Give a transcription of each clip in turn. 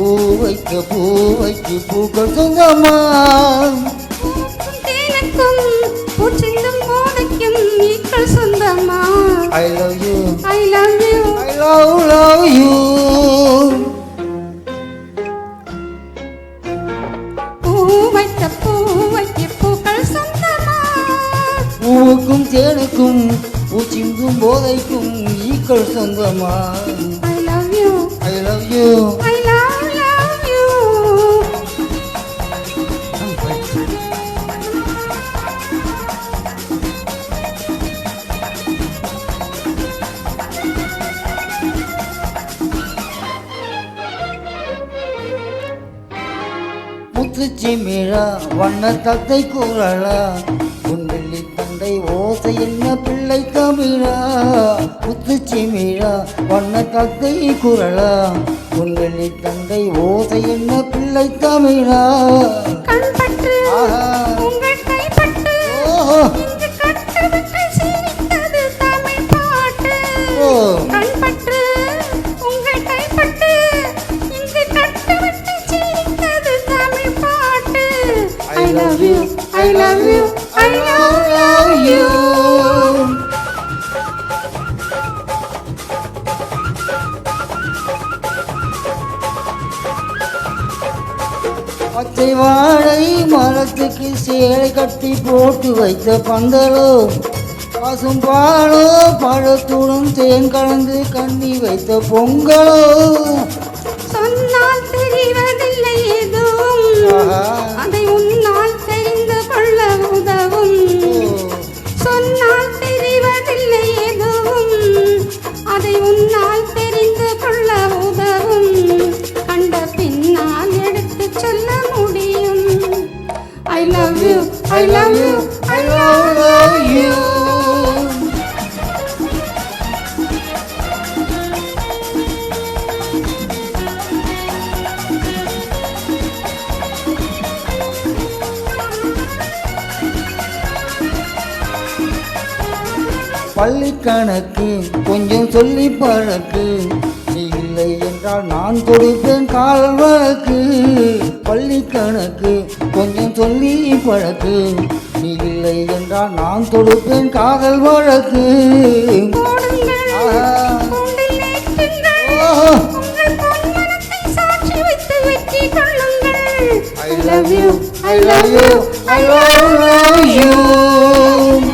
பூவைக்கு பூக்கள் சொந்தமா தேனுக்கும் பூச்சிந்தும் போதைக்கும் ஈக்கள் சொந்தமா I love you I love you I love you பூவைக்கு பூக்கள் சொந்தமா பூவுக்கும் தேனுக்கும் பூச்சிந்தும் போதைக்கும் ஈக்கள் சொந்தமா I love you I love you I love you முத்துச்சி மீழா வண்ண தத்தை கூறலா உன்வெள்ளி தந்தை ஓசை என்ன பிள்ளை தமிழா முத்துச்சி மீழா வண்ண தத்தை கூறலா உன்வெள்ளி தந்தை ஓசை என்ன பிள்ளை தமிழா கண்பட்டு உங்கள் கைப்பட்டு இங்கு கட்டுவிட்டு சிரித்தது தமிழ் பாட்டு கண்பட்டு உங்கள் கைப்பட்டு இங்கு கட்டுவிட்டு சிரித்தது தமிழ் பாட்டு I love you I love you I love you பச்சை வாழை மரத்துக்கு சேலை கட்டி போட்டு வைத்த பந்தலோ பசும் பாலோ பழத்துடன் தேன் கலந்து கண்ணி வைத்த பொங்கலோ சொன்னால் தெரிவதில்லை எதுவும் அதை உன்னால் தெரிந்து கொள்ள உதவும் சொன்னால் தெரிவதில்லை எதுவும் அதை உன்னால் தெரிந்து கொள்ள உதவும் கண்ட பின்னால் எடுத்து சொல்ல முடியும் I love you I love you I love you பள்ளி கணக்கு கொஞ்சம் சொல்லி பழக்கு நீ இல்லை என்றால் நான் கொடுப்பேன் கால் வழக்கு பள்ளி கணக்கு கொஞ்சம் சொல்லி பழக்கு நீ இல்லை என்றால் நான் கொடுப்பேன் காதல் வழக்கு I love you I love you I love you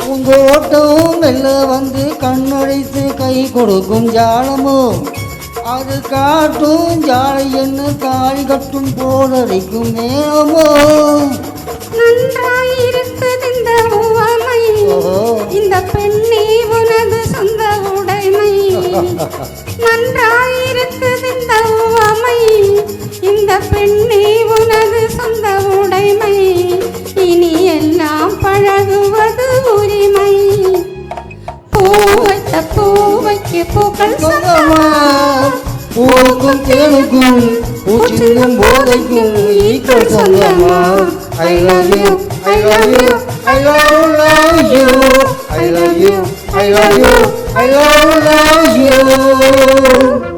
உங்க ஓட்டம் மெல்ல வந்து கண்ணடைத்து கை கொடுக்கும் ஜாலமோ அது காட்டும் ஜாலை என்ன தாலி கட்டும் போலடிக்கும் நேரமோ நன்றாயிருக்குது இந்த உவமை இந்த பெண்ணே உனது சொந்த உடைமை நன்றாயிருக்குது இந்த உவமை இந்த பெண்ணே உனது சொந்த உடைமை இனி எல்லாம் பழகுவது உரிமை பூவைக்கு பூக்கள் சொந்தமா பூவுக்கும் தேனுக்கும் பூச்சிக்கும் போதைக்கும் ஈக்கள் சொந்தமா I love you I love you I love you I love you I love you I love you